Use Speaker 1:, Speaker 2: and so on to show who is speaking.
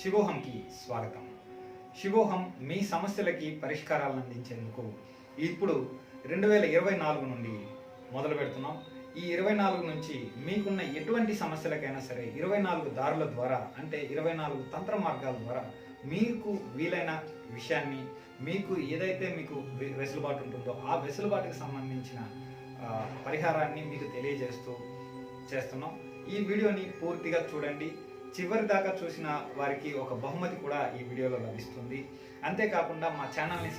Speaker 1: శివోహంకి స్వాగతం. శివోహం మీ సమస్యలకి పరిష్కారాలను అందించేందుకు ఇప్పుడు 2024 నుండి మొదలు పెడుతున్నాం. ఈ 24 నుంచి మీకున్న ఎటువంటి సమస్యలకైనా సరే 24 దారుల ద్వారా, అంటే 24 తంత్ర మార్గాల ద్వారా మీకు వీలైన విషయాన్ని, మీకు ఏదైతే మీకు వెసులుబాటు ఉంటుందో ఆ వెసులుబాటుకి సంబంధించిన పరిహారాన్ని మీకు తెలియజేస్తూ చేస్తున్నాం. ఈ వీడియోని పూర్తిగా చూడండి. చివరి దాకా చూసిన వారికి ఒక బహుమతి కూడా ఈ వీడియోలో లభిస్తుంది. అంతేకాకుండా మా ఛానల్ని